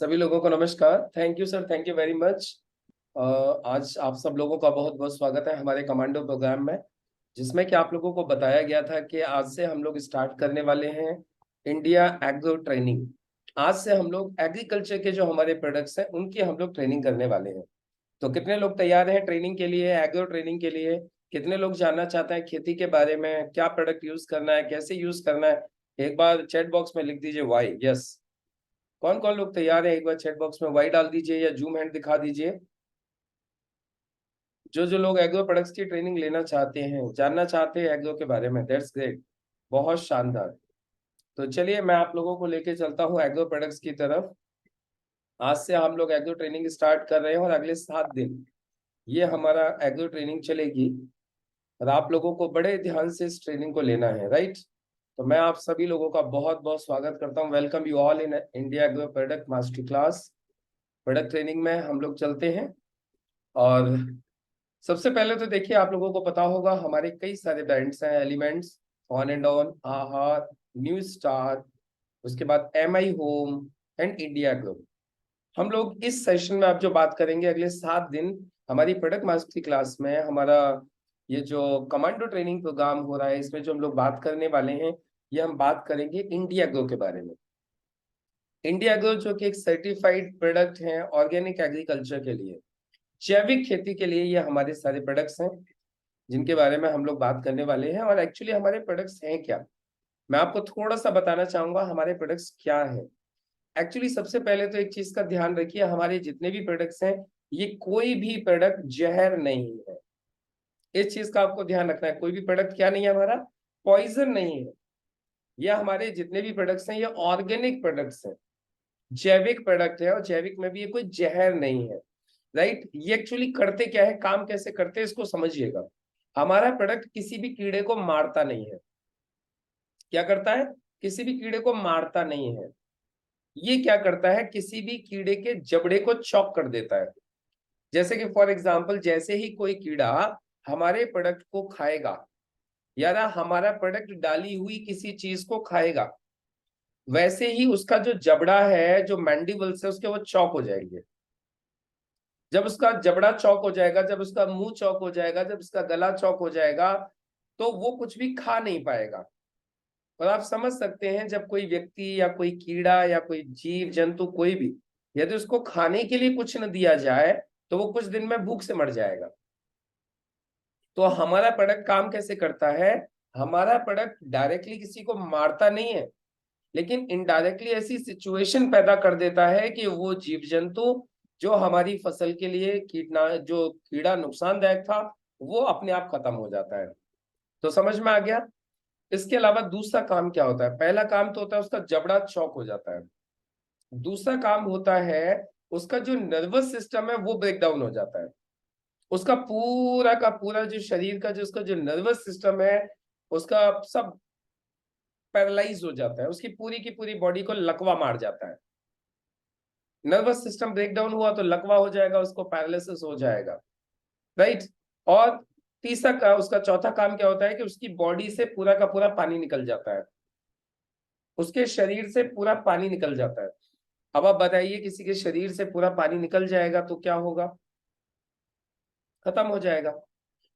सभी लोगों को नमस्कार। Thank you sir, thank you very much. आज आप सब लोगों का बहुत बहुत स्वागत है हमारे कमांडो प्रोग्राम में, जिसमें कि आप लोगों को बताया गया था कि आज से हम लोग स्टार्ट करने वाले हैं इंडिया एग्रो ट्रेनिंग। आज से हम लोग एग्रीकल्चर के जो हमारे प्रोडक्ट्स हैं उनकी हम लोग ट्रेनिंग करने वाले हैं। तो कितने लोग तैयार हैं ट्रेनिंग के लिए, एग्रो ट्रेनिंग के लिए? कितने लोग जानना चाहते हैं खेती के बारे में, क्या प्रोडक्ट यूज करना है, कैसे यूज करना है? एक बार चैट बॉक्स में लिख दीजिए वाई। यस, कौन कौन लोग तैयार है? एक बार चैट बॉक्स में वाई डाल दीजिए या जूम हैंड दिखा दीजिए। जो जो लोग एग्रो प्रोडक्ट्स की ट्रेनिंग लेना चाहते हैं, जानना चाहते हैं एग्रो के बारे में, दैट्स ग्रेट, बहुत शानदार। तो चलिए मैं आप लोगों को लेके चलता हूँ एग्रो प्रोडक्ट्स की तरफ। आज से हम लोग एग्रो ट्रेनिंग स्टार्ट कर रहे हैं और अगले 7 दिन ये हमारा एग्रो ट्रेनिंग चलेगी। और आप लोगों को बड़े ध्यान से इस ट्रेनिंग को लेना है, राइट? तो मैं आप सभी लोगों का बहुत बहुत स्वागत करता हूँ। Welcome you all in India agro product master class. Product training में हम लोग चलते हैं। और सबसे पहले तो देखिए, आप लोगों को पता होगा हमारे कई सारे ब्रांड्स हैं। एलिमेंट्स, ऑन एंड ऑन, आहार, न्यू स्टार, उसके बाद MI home and India group. हम लोग इस सेशन में आप जो बात करेंगे अगले 7 दिन हमारी प्रोडक्ट मास्टरी क्लास में, हमारा ये जो कमांडो ट्रेनिंग प्रोग्राम हो रहा है, इसमें जो हम लोग बात करने वाले हैं, ये हम बात करेंगे इंडिया ग्रो के बारे में। इंडिया ग्रो जो कि एक सर्टिफाइड प्रोडक्ट है ऑर्गेनिक एग्रीकल्चर के लिए, जैविक खेती के लिए। ये हमारे सारे प्रोडक्ट्स हैं जिनके बारे में हम लोग बात करने वाले हैं। और एक्चुअली हमारे प्रोडक्ट्स हैं क्या, मैं आपको थोड़ा सा बताना चाहूंगा हमारे प्रोडक्ट्स क्या है। एक्चुअली सबसे पहले तो एक चीज का ध्यान रखिए, हमारे जितने भी प्रोडक्ट्स हैं ये कोई भी प्रोडक्ट जहर नहीं है। इस चीज का आपको ध्यान रखना है। कोई भी प्रोडक्ट क्या नहीं है हमारा, पॉइजन नहीं है। ये हमारे जितने भी प्रोडक्ट्स हैं ये ऑर्गेनिक प्रोडक्ट्स हैं, जैविक प्रोडक्ट है। और जैविक में भी ये कोई जहर नहीं है, राइट? ये एक्चुअली करते क्या है, काम कैसे करते हैं, इसको समझिएगा। हमारा प्रोडक्ट किसी भी कीड़े को मारता नहीं है। क्या करता है? किसी भी कीड़े को मारता नहीं है। ये क्या करता है, किसी भी कीड़े के जबड़े को चॉक कर देता है। जैसे कि फॉर एग्जांपल, जैसे ही कोई कीड़ा हमारे प्रोडक्ट को खाएगा या ना हमारा प्रोडक्ट डाली हुई किसी चीज को खाएगा, वैसे ही उसका जो जबड़ा है, जो मैंडिबल्स है उसके, वो चौक हो जाएंगे। जब उसका जबड़ा चौक हो जाएगा, जब उसका मुंह चौक हो जाएगा, जब उसका गला चौक हो जाएगा, तो वो कुछ भी खा नहीं पाएगा। और आप समझ सकते हैं, जब कोई व्यक्ति या कोई कीड़ा या कोई जीव जंतु कोई भी, यदि उसको खाने के लिए कुछ न दिया जाए तो वो कुछ दिन में भूख से मर जाएगा। तो हमारा प्रोडक्ट काम कैसे करता है? हमारा प्रोडक्ट डायरेक्टली किसी को मारता नहीं है, लेकिन इनडायरेक्टली ऐसी सिचुएशन पैदा कर देता है कि वो जीव जंतु जो हमारी फसल के लिए जो कीड़ा नुकसानदायक था, वो अपने आप खत्म हो जाता है। तो समझ में आ गया? इसके अलावा दूसरा काम क्या होता है? पहला काम तो होता है उसका जबड़ा चौक हो जाता है। दूसरा काम होता है उसका जो नर्वस सिस्टम है वो ब्रेक डाउन हो जाता है। उसका पूरा का पूरा जो शरीर का जो उसका जो नर्वस सिस्टम है, उसका सब पैरालाइज हो जाता है। उसकी पूरी की पूरी बॉडी को लकवा मार जाता है। नर्वस सिस्टम ब्रेक डाउन हुआ तो लकवा हो जाएगा, उसको पैरालिसिस हो जाएगा, राइट? और तीसरा का उसका चौथा काम क्या होता है कि उसकी बॉडी से पूरा का पूरा पानी निकल जाता है। उसके शरीर से पूरा पानी निकल जाता है। अब आप बताइए, किसी के शरीर से पूरा पानी निकल जाएगा तो क्या होगा? खत्म हो जाएगा।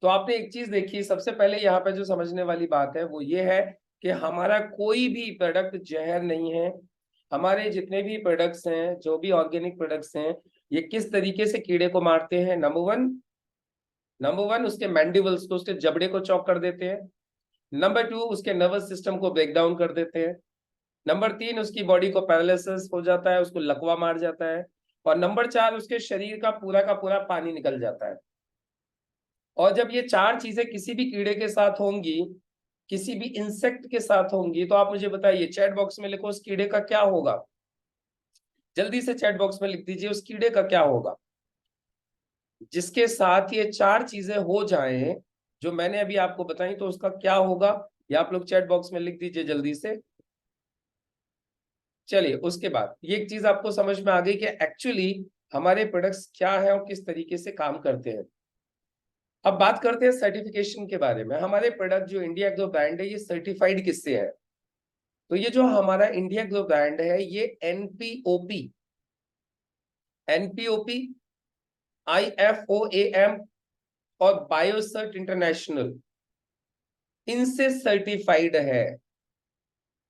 तो आपने एक चीज देखी, सबसे पहले यहाँ पे जो समझने वाली बात है वो ये है कि हमारा कोई भी प्रोडक्ट जहर नहीं है। हमारे जितने भी प्रोडक्ट्स हैं, जो भी ऑर्गेनिक प्रोडक्ट्स हैं, ये किस तरीके से कीड़े को मारते हैं? नंबर वन उसके मैंडिबल्स को, उसके जबड़े को चौक कर देते हैं। नंबर 2 उसके नर्वस सिस्टम को ब्रेक डाउन कर देते हैं। नंबर 3 उसकी बॉडी को पैरालिसिस हो जाता है, उसको लकवा मार जाता है। और नंबर 4 उसके शरीर का पूरा पानी निकल जाता है। और जब ये चार चीजें किसी भी कीड़े के साथ होंगी, किसी भी इंसेक्ट के साथ होंगी, तो आप मुझे बताइए, चैट बॉक्स में लिखो उस कीड़े का क्या होगा। जल्दी से चैट बॉक्स में लिख दीजिए उस कीड़े का क्या होगा। जिसके साथ ये चार चीजें हो जाएं जो मैंने अभी आपको बताई, तो उसका क्या होगा, ये आप लोग चैट बॉक्स में लिख दीजिए जल्दी से। चलिए, उसके बाद ये एक चीज आपको समझ में आ गई कि एक्चुअली हमारे प्रोडक्ट्स क्या है और किस तरीके से काम करते हैं। अब बात करते हैं सर्टिफिकेशन के बारे में। हमारे प्रोडक्ट जो इंडिया ग्लो ब्रांड है, ये सर्टिफाइड किससे है? तो ये जो हमारा इंडिया ग्लो ब्रांड है, ये NPOP एनपीओपी, IFOAM और बायोसर्ट इंटरनेशनल, इनसे सर्टिफाइड है।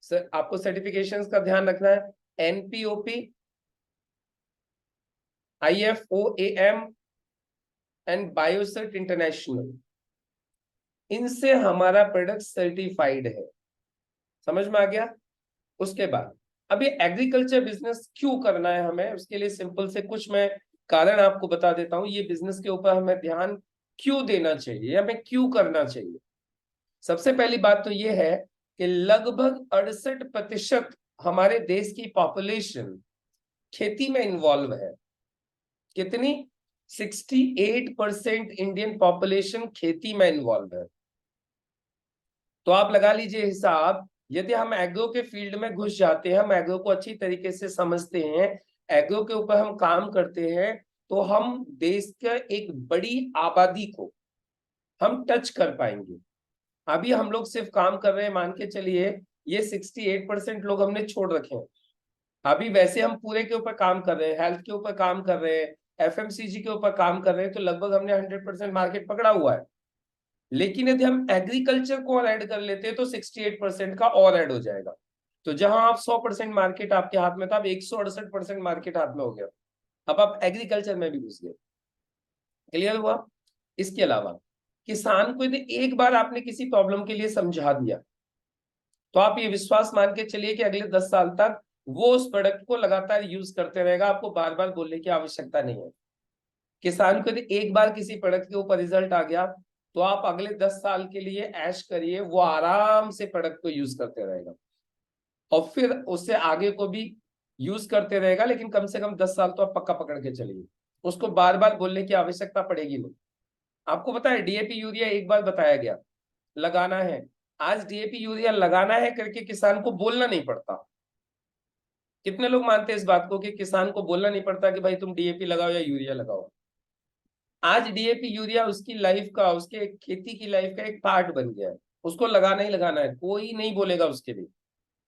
सर आपको सर्टिफिकेशंस का ध्यान रखना है, एनपीओपी, IFOAM एंड बायोसर्ट इंटरनेशनल, इनसे हमारा प्रोडक्ट सर्टिफाइड है। समझ में आ गया? उसके बाद अब ये एग्रीकल्चर बिजनेस क्यों करना है हमें, उसके लिए सिंपल से कुछ मैं कारण आपको बता देता हूं। ये बिजनेस के ऊपर हमें ध्यान क्यों देना चाहिए, हमें क्यों करना चाहिए। सबसे पहली बात तो ये है कि लगभग 68% हमारे देश की पॉपुलेशन खेती में इन्वॉल्व है। कितनी? 68% इंडियन पॉपुलेशन खेती में इन्वॉल्व है। तो आप लगा लीजिए हिसाब, यदि हम एग्रो के फील्ड में घुस जाते हैं, हम एग्रो को अच्छी तरीके से समझते हैं, एग्रो के ऊपर हम काम करते हैं, तो हम देश के एक बड़ी आबादी को हम टच कर पाएंगे। अभी हम लोग सिर्फ काम कर रहे हैं, मान के चलिए ये 68% लोग हमने छोड़ रखे हैं। अभी वैसे हम पूरे के ऊपर काम कर रहे हैं, हेल्थ के ऊपर काम कर रहे हैं, FMCG के ऊपर काम कर रहे हैं, तो लगभग हमने 100% मार्केट पकड़ा हुआ है। लेकिन यदि हम एग्रीकल्चर को और ऐड कर लेते हैं तो 68% का और ऐड हो जाएगा। तो जहां आप 100% मार्केट आपके हाथ में था, अब 168% मार्केट हाथ में हो गया। अब आप एग्रीकल्चर में भी घुस गए। क्लियर हुआ? इसके अलावा किसान को यदि एक बार आपने किसी प्रॉब्लम के लिए समझा दिया, तो आप ये विश्वास मान के चलिए कि अगले 10 साल तक वो उस प्रोडक्ट को लगातार यूज करते रहेगा, आपको बार बार बोलने की आवश्यकता नहीं है। किसान को यदि एक बार किसी प्रोडक्ट के ऊपर रिजल्ट आ गया, तो आप अगले 10 साल के लिए ऐश करिए, वो आराम से प्रोडक्ट को यूज करते रहेगा और फिर उससे आगे को भी यूज करते रहेगा। लेकिन कम से कम 10 साल तो आप पक्का पकड़ के चलिए, उसको बार बार बोलने की आवश्यकता पड़ेगी नहीं। आपको पता है DAP यूरिया एक बार बताया गया लगाना है, आज DAP यूरिया लगाना है करके किसान को बोलना नहीं पड़ता। कितने लोग मानते हैं इस बात को कि किसान को बोलना नहीं पड़ता कि भाई तुम DAP लगाओ या यूरिया लगाओ। आज DAP यूरिया उसकी लाइफ का, उसके खेती की लाइफ का एक पार्ट बन गया है। उसको लगाना ही लगाना है, कोई नहीं बोलेगा उसके लिए।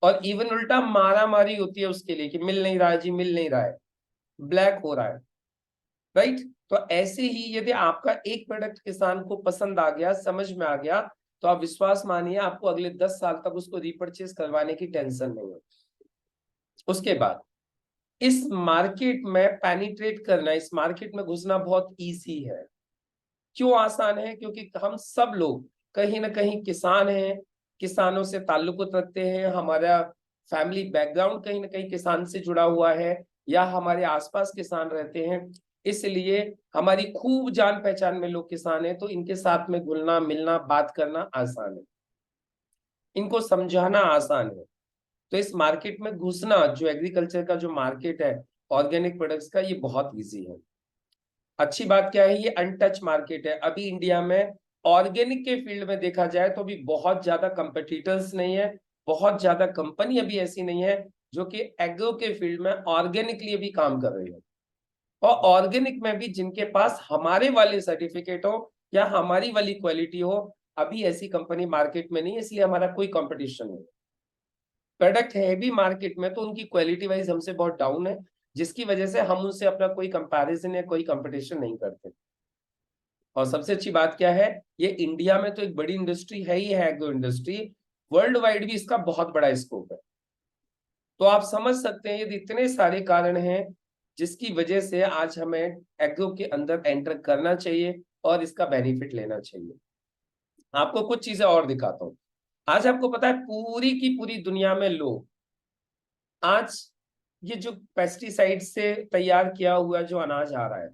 और इवन उल्टा मारा मारी होती है उसके लिए कि मिल नहीं रहा है जी, मिल नहीं रहा है, ब्लैक हो रहा है। राइट? तो ऐसे ही यदि आपका एक प्रोडक्ट किसान को पसंद आ गया, समझ में आ गया, तो आप विश्वास मानिए आपको अगले 10 साल तक उसको रिपर्चेस करवाने की टेंशन नहीं है। उसके बाद इस मार्केट में पेनिट्रेट करना, इस मार्केट में घुसना बहुत इजी है। क्यों आसान है? क्योंकि हम सब लोग कहीं ना कहीं किसान हैं, किसानों से ताल्लुक रखते हैं, हमारा फैमिली बैकग्राउंड कहीं ना कहीं किसान से जुड़ा हुआ है, या हमारे आसपास किसान रहते हैं, इसलिए हमारी खूब जान पहचान में लोग किसान हैं, तो इनके साथ में घुलना मिलना बात करना आसान है, इनको समझाना आसान है। तो इस मार्केट में घुसना, जो एग्रीकल्चर का जो मार्केट है ऑर्गेनिक प्रोडक्ट्स का, ये बहुत ईजी है। अच्छी बात क्या है, ये अनटच मार्केट है। अभी इंडिया में ऑर्गेनिक के फील्ड में देखा जाए तो अभी बहुत ज्यादा कंपटीटर्स नहीं है, बहुत ज्यादा कंपनी अभी ऐसी नहीं है जो कि एग्रो के फील्ड में ऑर्गेनिकली भी काम कर रही है। और ऑर्गेनिक में भी जिनके पास हमारे वाले सर्टिफिकेट हो या हमारी वाली क्वालिटी हो, अभी ऐसी कंपनी मार्केट में नहीं है, इसलिए हमारा कोई कंपटीशन नहीं। प्रोडक्ट है भी मार्केट में तो उनकी क्वालिटी वाइज हमसे बहुत डाउन है, जिसकी वजह से हम उनसे अपना कोई कंपैरिजन या कोई कंपटीशन नहीं करते। और सबसे अच्छी बात क्या है, ये इंडिया में तो एक बड़ी इंडस्ट्री है ही है एग्रो इंडस्ट्री, वर्ल्ड वाइड भी इसका बहुत बड़ा स्कोप है। तो आप समझ सकते हैं ये इतने सारे कारण हैं जिसकी वजह से आज हमें एग्रो के अंदर एंटर करना चाहिए और इसका बेनिफिट लेना चाहिए। आपको कुछ चीजें और दिखाता हूँ। आज आपको पता है पूरी की पूरी दुनिया में लोग आज ये जो पेस्टिसाइड से तैयार किया हुआ जो अनाज आ रहा है,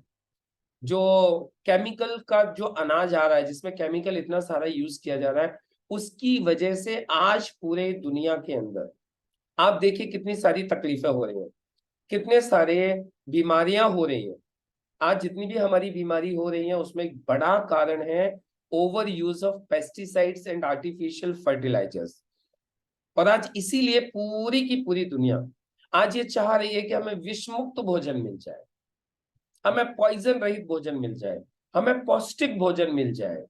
जो केमिकल का जो अनाज आ रहा है, जिसमें केमिकल इतना सारा यूज किया जा रहा है, उसकी वजह से आज पूरे दुनिया के अंदर आप देखिए कितनी सारी तकलीफें हो रही हैं, कितने सारे बीमारियां हो रही हैं। आज जितनी भी हमारी बीमारी हो रही है उसमें एक बड़ा कारण है over use of pesticides and artificial fertilisers. और आज इसीलिए पूरी की पूरी दुनिया आज ये चाह रही है कि हमें विष मुक्त भोजन मिल जाए, हमें पॉइजन रहित भोजन मिल जाए, हमें पौष्टिक भोजन मिल जाए।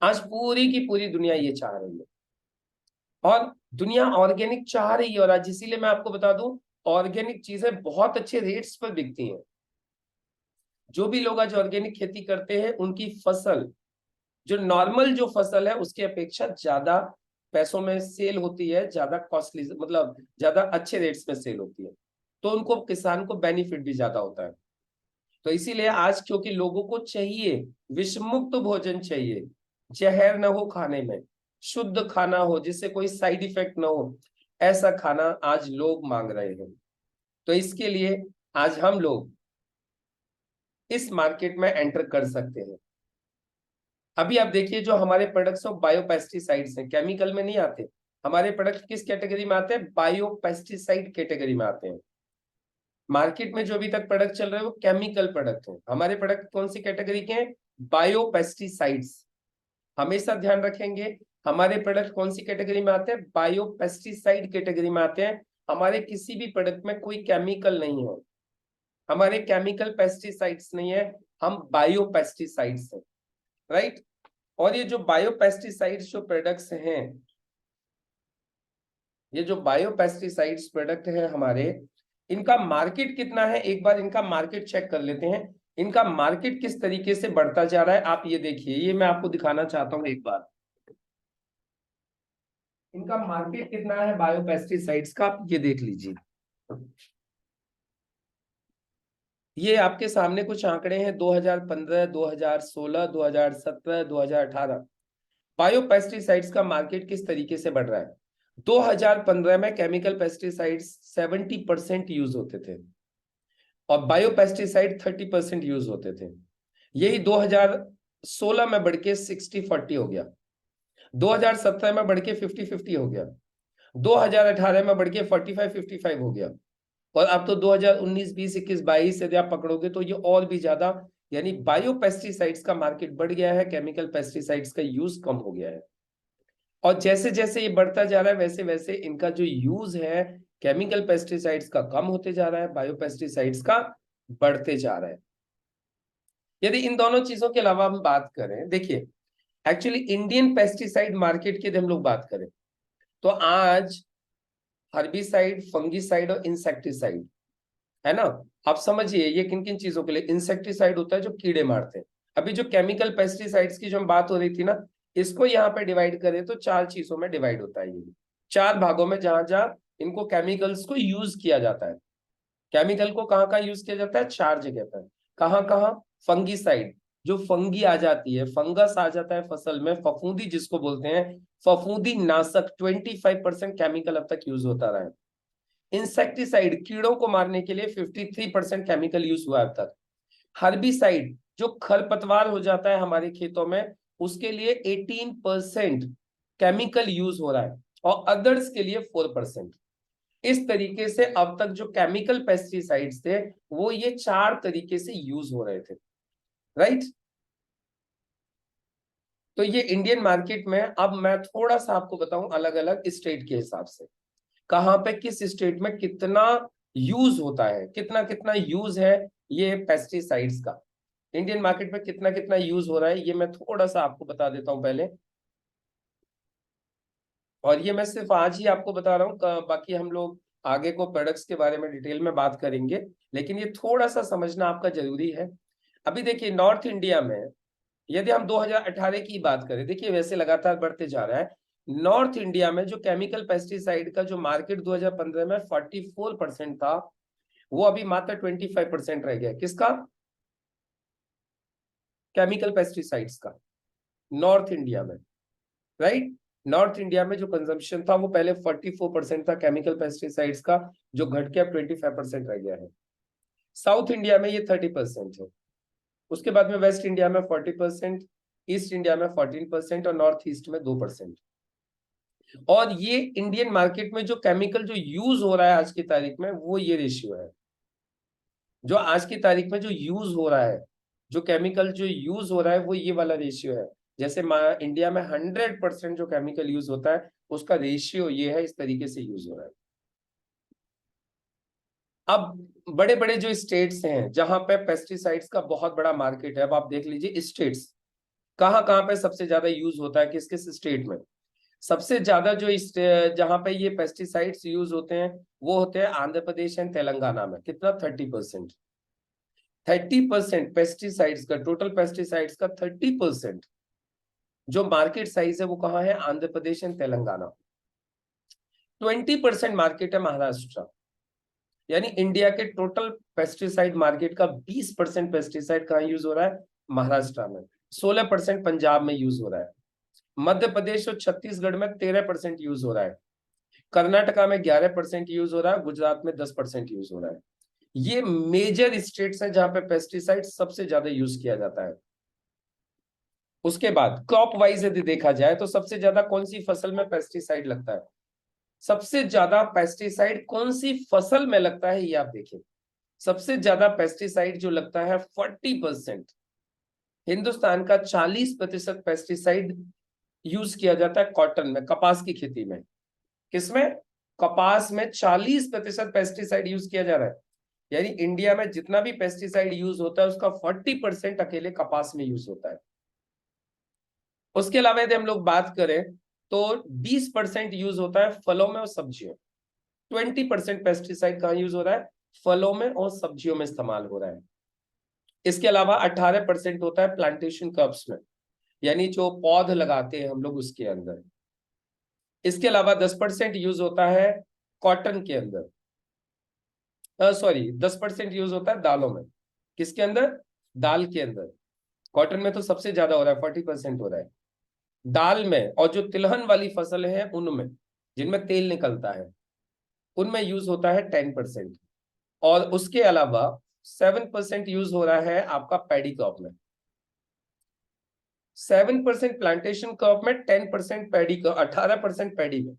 आज पूरी की पूरी दुनिया ये चाह रही है और दुनिया ऑर्गेनिक चाह रही है। और आज इसीलिए मैं आपको बता दूं, ऑर्गेनिक चीजें बहुत अच्छे रेट्स पर बिकती हैं। जो भी लोग आज ऑर्गेनिक खेती करते हैं उनकी फसल, जो नॉर्मल जो फसल है उसकी अपेक्षा ज्यादा पैसों में सेल होती है, ज्यादा कॉस्टली, मतलब ज्यादा अच्छे रेट्स में सेल होती है, तो उनको, किसान को बेनिफिट भी ज्यादा होता है। तो इसीलिए आज क्योंकि लोगों को चाहिए, विषमुक्त भोजन चाहिए, जहर न हो खाने में, शुद्ध खाना हो जिससे कोई साइड इफेक्ट न हो, ऐसा खाना आज लोग मांग रहे हैं। तो इसके लिए आज हम लोग इस मार्केट में एंटर कर सकते हैं। अभी आप देखिए जो हमारे प्रोडक्ट्स ऑफ बायोपेस्टिसाइड्स हैं, केमिकल में नहीं आते, हमारे प्रोडक्ट किस कैटेगरी में आते हैं? बायोपेस्टिसाइड कैटेगरी में आते हैं। मार्केट में जो अभी तक प्रोडक्ट चल रहे हैं वो केमिकल प्रोडक्ट हैं, हमारे प्रोडक्ट कौन सी कैटेगरी के हैं? बायोपेस्टिसाइड्स। हमेशा ध्यान रखेंगे हमारे प्रोडक्ट कौन सी कैटेगरी में आते हैं? बायोपेस्टिसाइड कैटेगरी में आते हैं। हमारे किसी भी प्रोडक्ट में कोई केमिकल नहीं है, हमारे केमिकल पेस्टिसाइड्स नहीं है, हम बायोपेस्टिसाइड्स हैं, राइट। और ये जो बायोपेस्टिसाइड्स जो प्रोडक्ट्स हैं, ये जो बायोपेस्टिसाइड्स प्रोडक्ट है हमारे, इनका मार्केट कितना है, एक बार इनका मार्केट चेक कर लेते हैं। इनका मार्केट किस तरीके से बढ़ता जा रहा है, आप ये देखिए, ये मैं आपको दिखाना चाहता हूं एक बार। इनका मार्केट कितना है बायोपेस्टिसाइड्स का, आप ये देख लीजिए। ये आपके सामने कुछ आंकड़े हैं 2015, 2016, 2017, 2018। बायोपेस्टिसाइड्स का मार्केट किस तरीके से बढ़ रहा है। 2015 में केमिकल पेस्टिसाइड्स 70% यूज होते थे और बायोपेस्टिसाइड 30% यूज होते थे। यही 2016 में बढ़ के 60-40 हो गया, 2017 में बढ़ के 50-50 हो गया, 2018 में बढ़ के 45-55 हो गया, और अब तो 2019, 20, 21, 22 यदि आप पकड़ोगे तो ये और भी ज्यादा, यानी बायोपेस्टिसाइड्स का मार्केट बढ़ गया है, केमिकल पेस्टिसाइड्स का यूज कम हो गया है। और जैसे जैसे ये बढ़ता जा रहा है वैसे वैसे इनका जो यूज है केमिकल पेस्टिसाइड्स का कम होते जा रहा है, बायोपेस्टिसाइड्स का बढ़ते जा रहा है। यदि इन दोनों चीजों के अलावा हम बात करें, देखिए एक्चुअली इंडियन पेस्टिसाइड मार्केट की यदि हम लोग बात करें तो आज हर्बिसाइड, फंगिसाइड और इंसेक्टिसाइड है ना। आप समझिए ये किन किन चीजों के लिए। इंसेक्टिसाइड होता है जो कीड़े मारते हैं। अभी जो केमिकल पेस्टिसाइड्स की जो हम बात हो रही थी ना, इसको यहाँ पे डिवाइड करें तो 4 चीजों में डिवाइड होता है, ये 4 भागों में, जहां जहां इनको केमिकल्स को यूज किया जाता है। केमिकल को कहाँ कहाँ यूज किया जाता है? 4 जगह पर। कहाँ कहाँ? फंगिसाइड, जो फंगी आ जाती है, फंगस आ जाता है फसल में, फफूंदी जिसको बोलते हैं, फफूंदी नाशक 25% केमिकल अब तक यूज होता रहा है। इंसेक्टिसाइड, कीड़ों को मारने के लिए 53% केमिकल यूज हुआ अब तक। हर्बिसाइड, जो खरपतवार हो जाता है हमारे खेतों में, उसके लिए 18% केमिकल यूज हो रहा है, और अदर्स के लिए 4%। इस तरीके से अब तक जो केमिकल पेस्टिसाइड्स थे वो ये 4 तरीके से यूज हो रहे थे, राइट। तो ये इंडियन मार्केट में, अब मैं थोड़ा सा आपको बताऊं अलग अलग स्टेट के हिसाब से, कहां पे किस स्टेट में कितना यूज होता है, कितना कितना यूज है ये पेस्टिसाइड्स का, इंडियन मार्केट में कितना कितना यूज हो रहा है, ये मैं थोड़ा सा आपको बता देता हूं पहले। और ये मैं सिर्फ आज ही आपको बता रहा हूँ, बाकी हम लोग आगे को प्रोडक्ट्स के बारे में डिटेल में बात करेंगे, लेकिन ये थोड़ा सा समझना आपका जरूरी है। अभी देखिए नॉर्थ इंडिया में यदि हम 2018 की बात करें, देखिए वैसे लगातार बढ़ते जा रहा है। नॉर्थ इंडिया में जो केमिकल पेस्टिसाइड का जो मार्केट 2015 में 44% था, वो अभी मात्र 25% रह गया। किसका? केमिकल पेस्टिसाइड्स का, नॉर्थ इंडिया में, राइट। नॉर्थ इंडिया में जो कंजम्पशन था वो पहले 44% था केमिकल पेस्टिसाइड्स का, जो घट के अब 25% रह गया है। साउथ इंडिया में ये 30% है, उसके बाद में वेस्ट इंडिया में 40%, ईस्ट इंडिया में 14% और नॉर्थ ईस्ट में 2%। और ये इंडियन मार्केट में जो केमिकल जो यूज हो रहा है आज की तारीख में, वो ये रेशियो है। जो आज की तारीख में जो यूज हो रहा है, जो केमिकल जो यूज हो रहा है, वो ये वाला रेशियो है। जैसे इंडिया में 100% जो केमिकल यूज होता है उसका रेशियो ये है, इस तरीके से यूज हो रहा है। अब बड़े बड़े जो स्टेट्स हैं जहां पे पेस्टिसाइड्स का बहुत बड़ा मार्केट है, अब आप देख लीजिए स्टेट्स कहाँ कहाँ पे सबसे ज्यादा यूज होता है, किस किस स्टेट में। सबसे ज्यादा जो जहां पे ये पेस्टिसाइड्स यूज होते हैं वो होते हैं आंध्र प्रदेश एंड तेलंगाना में। कितना? 30%। 30% पेस्टिसाइड्स का, टोटल पेस्टिसाइड्स का 30% जो मार्केट साइज है वो कहाँ है? आंध्र प्रदेश एंड तेलंगाना। 20% मार्केट है महाराष्ट्र। यानी इंडिया के टोटल पेस्टिसाइड मार्केट का 20% पेस्टिसाइड कहाँ यूज हो रहा है? महाराष्ट्र में। 16% पंजाब में यूज हो रहा है। मध्य प्रदेश और छत्तीसगढ़ में 13% यूज हो रहा है। कर्नाटका में 11% यूज हो रहा है। गुजरात में 10% यूज हो रहा है। ये मेजर स्टेट्स हैं जहां पे पेस्टिसाइड सबसे ज्यादा यूज किया जाता है। उसके बाद क्रॉप वाइज यदि देखा जाए तो सबसे ज्यादा कौन सी फसल में पेस्टिसाइड लगता है? सबसे ज्यादा पेस्टिसाइड कौन सी फसल में लगता है ये आप देखिए। सबसे ज्यादा पेस्टिसाइड जो लगता है 40%। हिंदुस्तान का 40% पेस्टिसाइड यूज किया जाता है कॉटन में, कपास की खेती में। किसमें? कपास में 40% पेस्टिसाइड यूज किया जा रहा है। यानी इंडिया में जितना भी पेस्टिसाइड यूज होता है उसका 40% अकेले कपास में यूज होता है। उसके अलावा यदि हम लोग बात करें तो 20% यूज होता है फलों में और सब्जियों। 20% पेस्टिसाइड कहाँ यूज हो रहा है? फलों में और सब्जियों में इस्तेमाल हो रहा है। इसके अलावा 18% होता है प्लांटेशन क्रॉप्स में, यानी जो पौध लगाते हैं हम लोग उसके अंदर। इसके अलावा 10% यूज होता है कॉटन के अंदर, सॉरी 10% यूज होता है दालों में। किसके अंदर? दाल के अंदर। कॉटन में तो सबसे ज्यादा हो रहा है, 40% हो रहा है दाल में। और जो तिलहन वाली फसल है उनमें, जिनमें तेल निकलता है, उनमें यूज होता है 10%। और उसके अलावा 7% यूज हो रहा है आपका पैडी क्रॉप में। 7% प्लांटेशन क्रॉप में, 10% पैडी का, 18% पैडी में।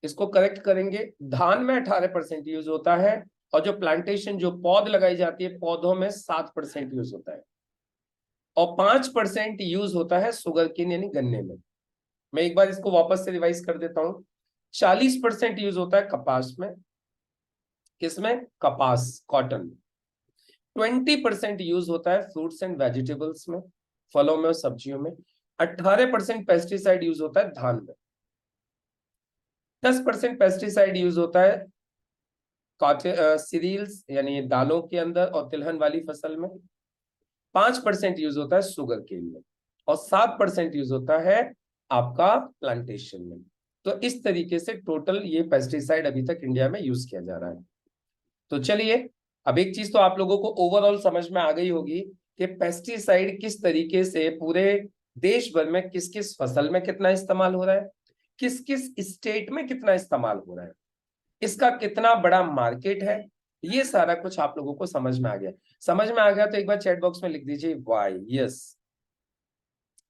इसको करेक्ट करेंगे, धान में 18% यूज होता है। और जो प्लांटेशन, जो पौध लगाई जाती है, पौधों में 7% यूज होता है। और 5% यूज होता है शुगर केन यानी गन्ने में। मैं एक बार इसको वापस से रिवाइज कर देता हूं। 40% यूज होता है कपास में। किसमें? कपास, कॉटन। 20% यूज होता है फ्रूट्स एंड वेजिटेबल्स में, फलों में और सब्जियों में। 18% पेस्टिसाइड यूज होता है धान में। 10% पेस्टिसाइड यूज होता है सीरियल्स यानी दालों के अंदर और तिलहन वाली फसल में। 5% यूज होता है शुगर केन में। और 7% यूज होता है आपका प्लांटेशन में। तो इस तरीके से टोटल ये पेस्टिसाइड अभी तक इंडिया में यूज किया जा रहा है। तो चलिए, अब एक चीज तो आप लोगों को ओवरऑल समझ में आ गई होगी कि पेस्टिसाइड किस तरीके से पूरे देश भर में किस किस फसल में कितना इस्तेमाल हो रहा है, किस किस स्टेट में कितना इस्तेमाल हो रहा है, इसका कितना बड़ा मार्केट है। ये सारा कुछ आप लोगों को समझ में आ गया। समझ में आ गया तो एक बार चैट बॉक्स में लिख दीजिए वाई। यस,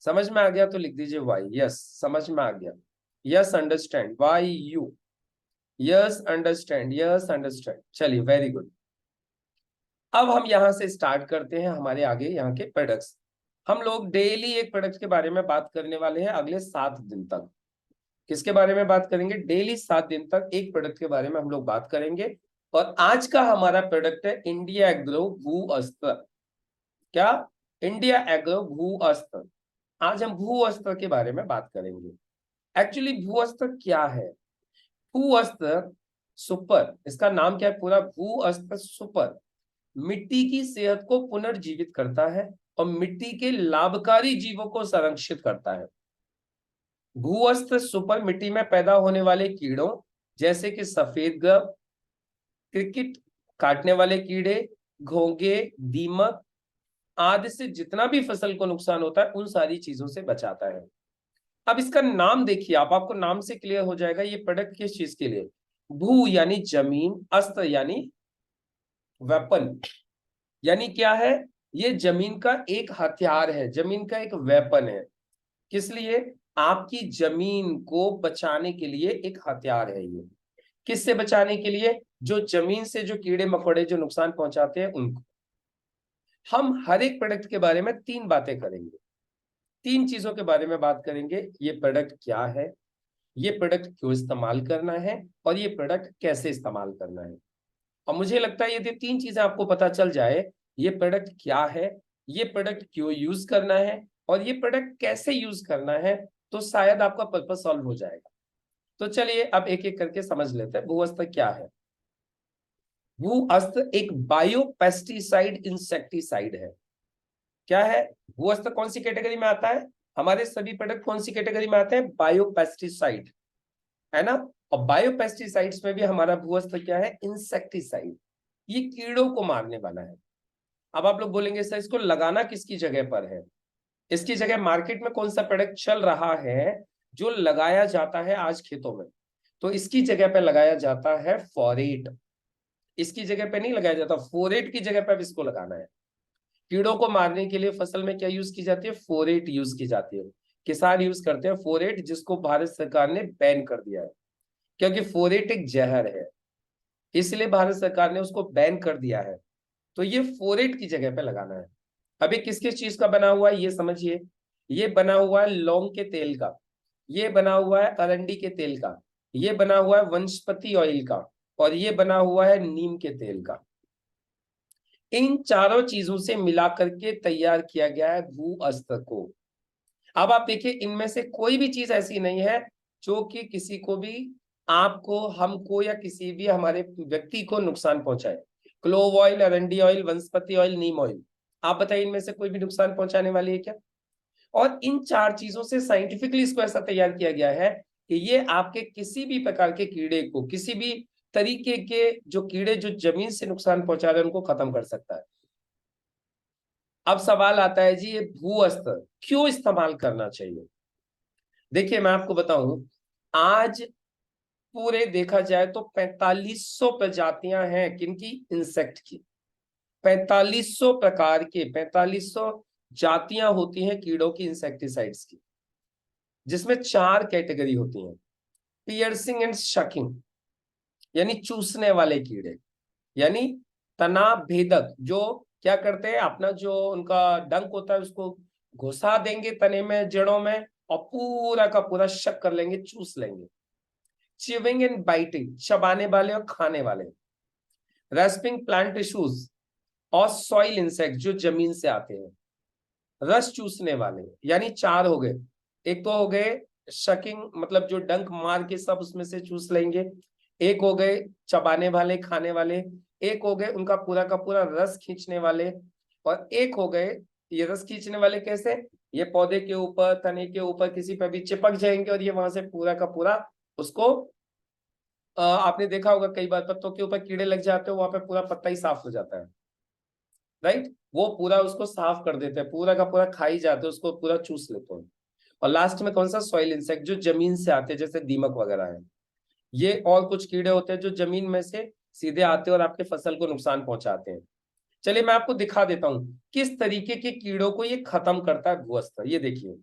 समझ में आ गया तो लिख दीजिए वाई। यस, समझ में आ गया। Yes understand, why you. Yes understand, yes understand. चलिए, वेरी गुड। अब हम यहां से स्टार्ट करते हैं हमारे आगे यहाँ के प्रोडक्ट्स। हम लोग डेली एक प्रोडक्ट के बारे में बात करने वाले हैं अगले 7 दिन तक। किसके बारे में बात करेंगे? डेली 7 दिन तक एक प्रोडक्ट के बारे में हम लोग बात करेंगे। और आज का हमारा प्रोडक्ट है इंडिया एग्रो भू अस्त्र। क्या? इंडिया एग्रो भू अस्त्र। आज हम भू अस्त्र के बारे में बात करेंगे। एक्चुअली भू अस्त्र क्या है? भू अस्त्र सुपर, इसका नाम क्या है पूरा? भू अस्त्र सुपर मिट्टी की सेहत को पुनर्जीवित करता है और मिट्टी के लाभकारी जीवों को संरक्षित करता है। भूअस्त्र सुपर मिट्टी में पैदा होने वाले कीड़ों जैसे कि सफेद ग्रब, क्रिकेट काटने वाले कीड़े, घोंघे, दीमक आदि से जितना भी फसल को नुकसान होता है उन सारी चीजों से बचाता है। अब इसका नाम देखिए, आपको नाम से क्लियर हो जाएगा ये प्रोडक्ट किस चीज के लिए। भू यानी जमीन, अस्त्र यानी वेपन। यानी क्या है? ये जमीन का एक हथियार है, जमीन का एक वेपन है। किस लिए? आपकी जमीन को बचाने के लिए एक हथियार है ये। किससे बचाने के लिए? जो जमीन से जो कीड़े मकोड़े जो नुकसान पहुंचाते हैं उनको। हम हर एक प्रोडक्ट के बारे में 3 बातें करेंगे। 3 चीजों के बारे में बात करेंगे। ये प्रोडक्ट क्या है, ये प्रोडक्ट क्यों इस्तेमाल करना है, और ये प्रोडक्ट कैसे इस्तेमाल करना है। और मुझे लगता है यदि 3 चीजें आपको पता चल जाए, ये प्रोडक्ट क्या है, ये प्रोडक्ट क्यों यूज करना है, और ये प्रोडक्ट कैसे यूज करना है, तो शायद आपका पर्पस सॉल्व हो जाएगा। तो चलिए अब एक एक करके समझ लेते हैं भूअस्त्र क्या है। भूअस्त्र एक बायोपेस्टिसाइड इंसेक्टिसाइड है। क्या है? भूअस्त्र कौन सी कैटेगरी में आता है? हमारे सभी प्रोडक्ट कौन सी कैटेगरी में आते हैं? बायोपेस्टिसाइड, है ना। और बायोपेस्टिसाइड्स में भी हमारा भूअस्त्र क्या है? इंसेक्टिसाइड। ये कीड़ों को मारने वाला है। अब आप लोग बोलेंगे सर इसको लगाना किसकी जगह पर है? इसकी जगह मार्केट में कौन सा प्रोडक्ट चल रहा है जो लगाया जाता है आज खेतों में? तो इसकी जगह पे लगाया जाता है फोरेट। इसकी जगह पे नहीं लगाया जाता, फोरेट की जगह पे अब इसको लगाना है। कीड़ों को मारने के लिए फसल में क्या यूज की जाती है? फोरेट यूज की जाती है। किसान यूज करते हैं फोरेट, जिसको भारत सरकार ने बैन कर दिया है, क्योंकि फोरेट एक जहर है, इसलिए भारत सरकार ने उसको बैन कर दिया है। तो ये फोरेट की जगह पे लगाना है। अभी किस किस चीज का बना हुआ है ये समझिए। ये बना हुआ है लौंग के तेल का, ये बना हुआ है अरंडी के तेल का, ये बना हुआ है वनस्पति ऑयल का, और ये बना हुआ है नीम के तेल का। इन चारों चीजों से मिलाकर के तैयार किया गया है भूअस्त्र को। अब आप देखिए, इनमें से कोई भी चीज ऐसी नहीं है जो कि किसी को भी, आपको, हमको या किसी भी हमारे व्यक्ति को नुकसान पहुंचाए। क्लोव ऑयल, अरंडी ऑयल, वनस्पति ऑयल, नीम ऑयल, आप बताइए इनमें से कोई भी नुकसान पहुंचाने वाली है क्या? और इन चार चीजों से साइंटिफिकली इसको ऐसा तैयार किया गया है कि ये आपके किसी भी प्रकार के कीड़े को, किसी भी तरीके के जो कीड़े जो जमीन से नुकसान पहुंचा रहे हैं उनको खत्म कर सकता है। अब सवाल आता है जी, ये भूअस्त्र क्यों इस्तेमाल करना चाहिए? देखिए मैं आपको बताऊं, आज पूरे देखा जाए तो 4500 प्रजातियां हैं किनकी? इंसेक्ट की। 4500 प्रकार के 4500 जातियां होती हैं कीड़ों की, इंसेक्टिसाइड्स की, जिसमें 4 कैटेगरी होती हैं। पियर्सिंग एंड शकिंग, यानी चूसने वाले कीड़े, यानी तना भेदक, जो क्या करते हैं, अपना जो उनका डंक होता है उसको घुसा देंगे तने में, जड़ों में, और पूरा का पूरा शक कर लेंगे, चूस लेंगे। चिविंग एंड बाइटिंग, चबाने वाले और खाने वाले। रेस्पिंग प्लांट टिश्यूज और सॉइल इंसेक्ट, जो जमीन से आते हैं। रस चूसने वाले, यानी 4 हो गए। एक तो हो गए शकिंग, मतलब जो डंक मार के सब उसमें से चूस लेंगे। एक हो गए चबाने वाले, खाने वाले। एक हो गए उनका पूरा का पूरा रस खींचने वाले। और एक हो गए, ये रस खींचने वाले कैसे? ये पौधे के ऊपर, तने के ऊपर किसी पर भी चिपक जाएंगे और ये वहां से पूरा का पूरा उसको, आपने देखा होगा कई बार पत्तों के ऊपर कीड़े लग जाते हो, वहां पे पूरा पत्ता ही साफ हो जाता है, राइट। वो पूरा उसको साफ कर देते हैं, पूरा का पूरा खा ही जाते हैं, उसको पूरा चूस लेते हैं। और लास्ट में कौन सा? सॉइल इंसेक्ट, जो जमीन से आते हैं, जैसे दीमक वगैरह है। ये और कुछ कीड़े होते हैं जो जमीन में से सीधे आते हैं और आपके फसल को नुकसान पहुंचाते हैं। चलिए मैं आपको दिखा देता हूं किस तरीके के कीड़ों को ये खत्म करता है भूअस्त्र। ये देखिए,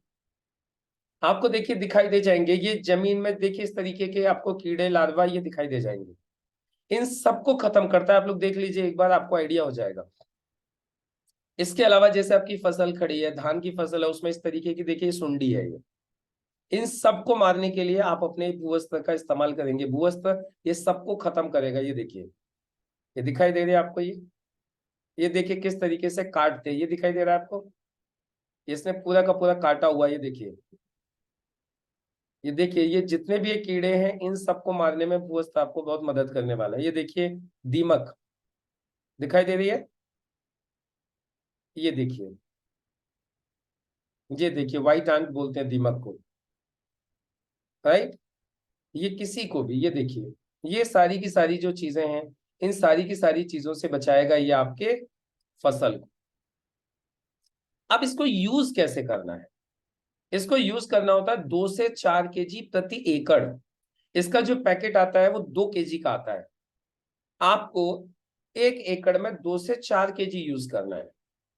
आपको देखिए दिखाई दे जाएंगे, ये जमीन में देखिए इस तरीके के आपको कीड़े, लार्वा ये दिखाई दे जाएंगे। इन सबको खत्म करता है, आप लोग देख लीजिए एक बार, आपको आइडिया हो जाएगा। इसके अलावा जैसे आपकी फसल खड़ी है, धान की फसल है, उसमें इस तरीके की देखिए सुंडी है ये। इन सबको मारने के लिए आप अपने भूअस्त्र का इस्तेमाल करेंगे। भूअस्त्र ये सबको खत्म करेगा। ये देखिए, ये दिखाई दे रही है आपको, ये देखिए किस तरीके से काटते हैं, ये दिखाई दे रहा है आपको? इसने पूरा का पूरा काटा हुआ, ये देखिए। ये देखिए, ये जितने भी ये कीड़े हैं इन सबको मारने में भूअस्त्र आपको बहुत मदद करने वाला है। ये देखिए, दीमक दिखाई दे रही है, ये देखिए, ये देखिए व्हाइट आंट बोलते हैं दीमक को, राइट। ये किसी को भी, ये देखिए, ये सारी की सारी जो चीजें हैं, इन सारी की सारी चीजों से बचाएगा ये आपके फसल को। अब इसको यूज कैसे करना है? इसको यूज करना होता है 2 से 4 केजी प्रति एकड़। इसका जो पैकेट आता है वो 2 केजी का आता है। आपको 1 एकड़ में 2 से 4 केजी यूज करना है।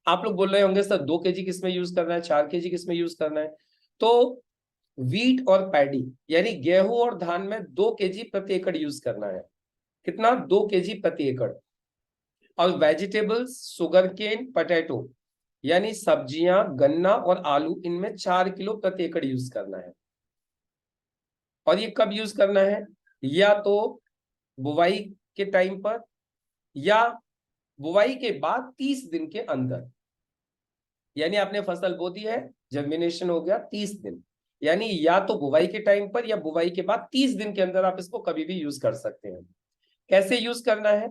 आप लोग बोल रहे होंगे सर 2 केजी किसमें यूज करना है, 4 केजी किसमें यूज करना है? तो वीट और पैडी, यानी गेहूं और धान में 2 केजी प्रति एकड़ यूज करना है। कितना? 2 केजी प्रति एकड़। और वेजिटेबल्स, सुगर केन, पोटैटो, यानी सब्जियां, गन्ना और आलू, इनमें 4 किलो प्रति एकड़ यूज करना है। और ये कब यूज करना है? या तो बुवाई के टाइम पर, या बुवाई के बाद 30 दिन के अंदर। यानी आपने फसल बो दी है, जर्मिनेशन हो गया 30 दिन, यानी या तो बुवाई के टाइम पर या बुवाई के बाद 30 दिन के अंदर आप इसको कभी भी यूज कर सकते हैं। कैसे यूज करना है?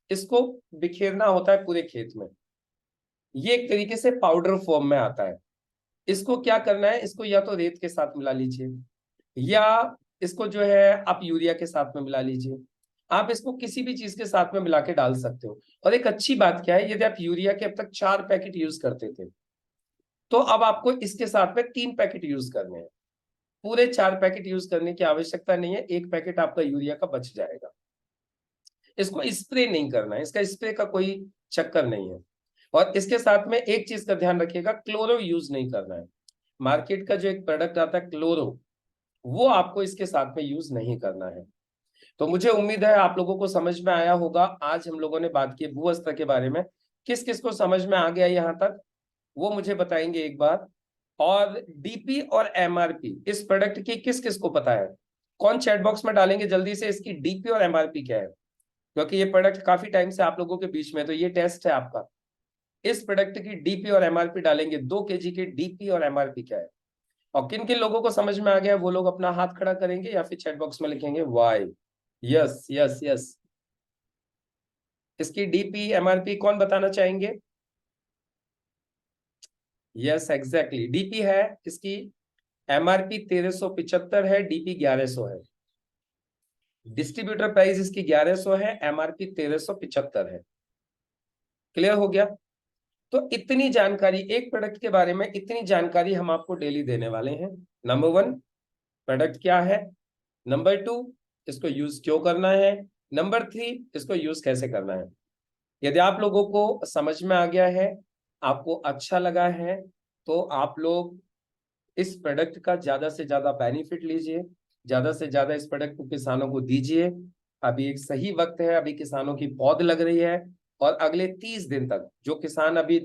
इसको बिखेरना होता है पूरे खेत में। ये एक तरीके से पाउडर फॉर्म में आता है। इसको क्या करना है, इसको या तो रेत के साथ मिला लीजिए, या इसको जो है आप यूरिया के साथ में मिला लीजिए। आप इसको किसी भी चीज के साथ में मिला के डाल सकते हो। और एक अच्छी बात क्या है, यदि आप यूरिया के अब तक 4 पैकेट यूज करते थे, तो अब आपको इसके साथ में 3 पैकेट यूज करने हैं। पूरे 4 पैकेट यूज करने की आवश्यकता नहीं है, 1 पैकेट आपका यूरिया का बच जाएगा। इसको स्प्रे नहीं करना है, इसका स्प्रे का कोई चक्कर नहीं है। और इसके साथ में एक चीज का ध्यान रखिएगा, क्लोरो यूज नहीं करना है। मार्केट का जो एक प्रोडक्ट आता है क्लोरो, वो आपको इसके साथ में यूज नहीं करना है। तो मुझे उम्मीद है आप लोगों को समझ में आया होगा। आज हम लोगों ने बात की भू अस्त्र के बारे में। किस किस को समझ में आ गया यहाँ तक, वो मुझे बताएंगे एक बार। और डीपी और एमआरपी इस प्रोडक्ट की किस किस को पता है, कौन चैट बॉक्स में डालेंगे जल्दी से इसकी डीपी और एमआरपी क्या है, क्योंकि ये प्रोडक्ट काफी टाइम से आप लोगों के बीच में, तो ये टेस्ट है आपका। इस प्रोडक्ट की डीपी और एमआरपी डालेंगे, 2 केजी के डीपी और एमआरपी क्या है। और किन किन लोगों को समझ में आ गया वो लोग अपना हाथ खड़ा करेंगे या फिर चैट बॉक्स में लिखेंगे वाई। Yes yes yes. इसकी डीपी एमआरपी कौन बताना चाहेंगे? यस एग्जैक्टली, डीपी है इसकी, एमआरपी 1375 है, डीपी 1100 है। डिस्ट्रीब्यूटर प्राइस इसकी 1100 है, एमआरपी 1375 है। क्लियर हो गया? तो इतनी जानकारी एक प्रोडक्ट के बारे में, इतनी जानकारी हम आपको डेली देने वाले हैं। नंबर 1, प्रोडक्ट क्या है। नंबर 2, इसको यूज क्यों करना है। नंबर 3, इसको यूज कैसे करना है। यदि आप लोगों को समझ में आ गया है, आपको अच्छा लगा है, तो आप लोग इस प्रोडक्ट का ज्यादा से ज्यादा बेनिफिट लीजिए, ज्यादा से ज्यादा इस प्रोडक्ट को किसानों को दीजिए। अभी एक सही वक्त है, अभी किसानों की पौध लग रही है। और अगले 30 दिन तक जो किसान अभी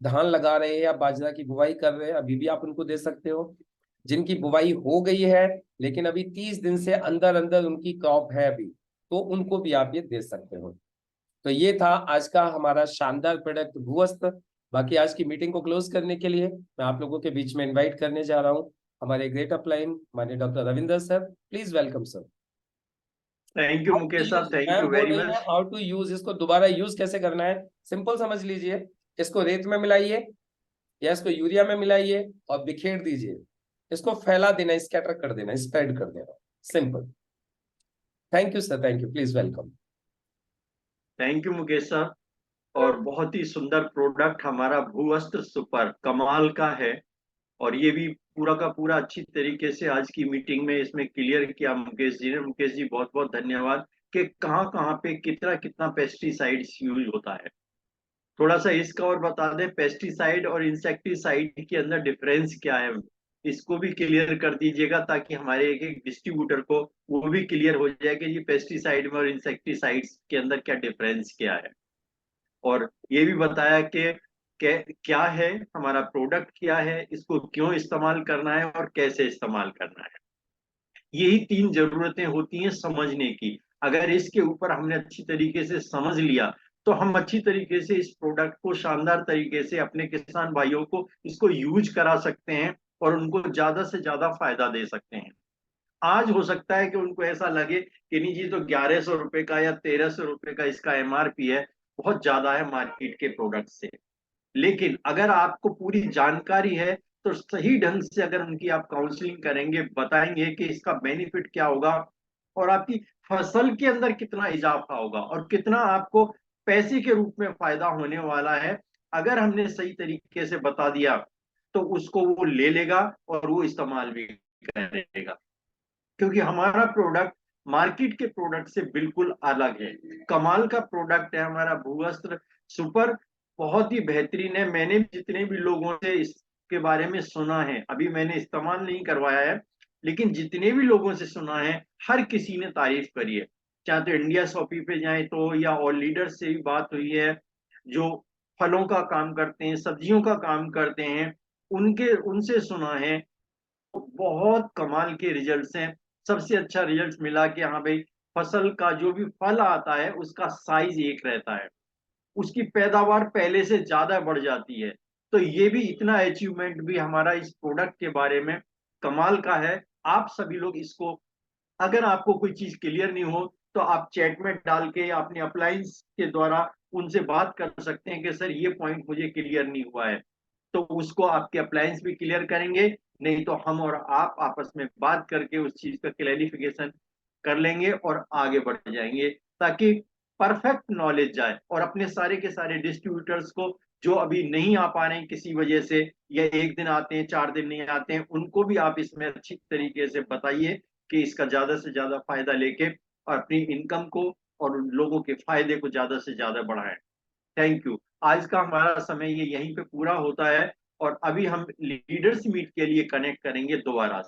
धान लगा रहे हैं या बाजरा की बुवाई कर रहे हैं, अभी भी आप उनको दे सकते हो। जिनकी बुवाई हो गई है लेकिन अभी 30 दिन से अंदर अंदर उनकी क्रॉप है अभी, तो उनको भी आप ये दे सकते हो। तो ये था आज का हमारा शानदार प्रोडक्ट भूअस्त्र। बाकी आज की मीटिंग को क्लोज करने के लिए मैं आप लोगों के बीच में इनवाइट करने जा रहा हूँ हमारे ग्रेट अपलाइन माननीय doctor Ravinder sir. Please welcome sir. Thank you Mukesh साहब, थैंक मैम यू बोल वेरी रही है मच। हाउ टू यूज, इसको दोबारा यूज कैसे करना है। सिंपल समझ लीजिए, इसको रेत में मिलाइए या इसको यूरिया में मिलाइए और बिखेर दीजिए। इसको फैला देना, स्कैटर कर देना, स्प्रेड कर देना। Simple. Thank you sir, thank you, please welcome. Thank you Mukesh साहब। और बहुत ही सुंदर प्रोडक्ट हमारा भूवस्त्र सुपर कमाल का है। और ये भी पूरा का पूरा अच्छी तरीके से आज की मीटिंग में इसमें क्लियर किया मुकेश जी ने। मुकेश जी बहुत बहुत धन्यवाद कि कहाँ कहाँ पे कितना कितना पेस्टिसाइड्स यूज होता है। थोड़ा सा इसका और बता दें, पेस्टिसाइड और इंसेक्टिसाइड के अंदर डिफरेंस क्या है, इसको भी क्लियर कर दीजिएगा ताकि हमारे एक एक डिस्ट्रीब्यूटर को वो भी क्लियर हो जाए कि ये पेस्टिसाइड में और इंसेक्टिसाइड्स के अंदर क्या डिफरेंस क्या है। और ये भी बताया कि क्या है हमारा प्रोडक्ट, क्या है, इसको क्यों इस्तेमाल करना है और कैसे इस्तेमाल करना है। यही 3 जरूरतें होती हैं समझने की। अगर इसके ऊपर हमने अच्छी तरीके से समझ लिया तो हम अच्छी तरीके से इस प्रोडक्ट को शानदार तरीके से अपने किसान भाइयों को इसको यूज करा सकते हैं और उनको ज्यादा से ज्यादा फायदा दे सकते हैं। आज हो सकता है कि उनको ऐसा लगे कि नहीं जी, तो 1100 रुपए का या 1300 रुपए का इसका एमआरपी है, बहुत ज्यादा है मार्केट के प्रोडक्ट से। लेकिन अगर आपको पूरी जानकारी है तो सही ढंग से अगर उनकी आप काउंसलिंग करेंगे, बताएंगे कि इसका बेनिफिट क्या होगा और आपकी फसल के अंदर कितना इजाफा होगा और कितना आपको पैसे के रूप में फायदा होने वाला है, अगर हमने सही तरीके से बता दिया तो उसको वो ले लेगा और वो इस्तेमाल भी करेगा। क्योंकि हमारा प्रोडक्ट मार्केट के प्रोडक्ट से बिल्कुल अलग है। कमाल का प्रोडक्ट है हमारा भूवस्त्र सुपर, बहुत ही बेहतरीन है। मैंने जितने भी लोगों से इसके बारे में सुना है, अभी मैंने इस्तेमाल नहीं करवाया है, लेकिन जितने भी लोगों से सुना है हर किसी ने तारीफ करी है। चाहे तो इंडिया शॉपी पे जाए तो, या और लीडर से भी बात हुई है जो फलों का काम करते हैं, सब्जियों का काम करते हैं, उनके उनसे सुना है। बहुत कमाल के रिजल्ट्स हैं। सबसे अच्छा रिजल्ट मिला कि हाँ भाई, फसल का जो भी फल आता है उसका साइज एक रहता है, उसकी पैदावार पहले से ज्यादा बढ़ जाती है। तो ये भी इतना अचीवमेंट भी हमारा इस प्रोडक्ट के बारे में कमाल का है। आप सभी लोग इसको, अगर आपको कोई चीज क्लियर नहीं हो तो आप चैट में डाल के या अपने अप्लायंस के द्वारा उनसे बात कर सकते हैं कि सर ये पॉइंट मुझे क्लियर नहीं हुआ है, तो उसको आपके अप्लायंस भी क्लियर करेंगे, नहीं तो हम और आप आपस में बात करके उस चीज का क्लैरिफिकेशन कर लेंगे और आगे बढ़ जाएंगे, ताकि परफेक्ट नॉलेज जाए। और अपने सारे के सारे डिस्ट्रीब्यूटर्स को जो अभी नहीं आ पा रहे हैं किसी वजह से, या एक दिन आते हैं 4 दिन नहीं आते हैं, उनको भी आप इसमें अच्छी तरीके से बताइए कि इसका ज्यादा से ज्यादा फायदा लेके और अपनी इनकम को और उन लोगों के फायदे को ज्यादा से ज्यादा बढ़ाएं। Thank you. आज का हमारा समय ये यहीं पे पूरा होता है, और अभी हम लीडर्स मीट के लिए कनेक्ट करेंगे दोबारा।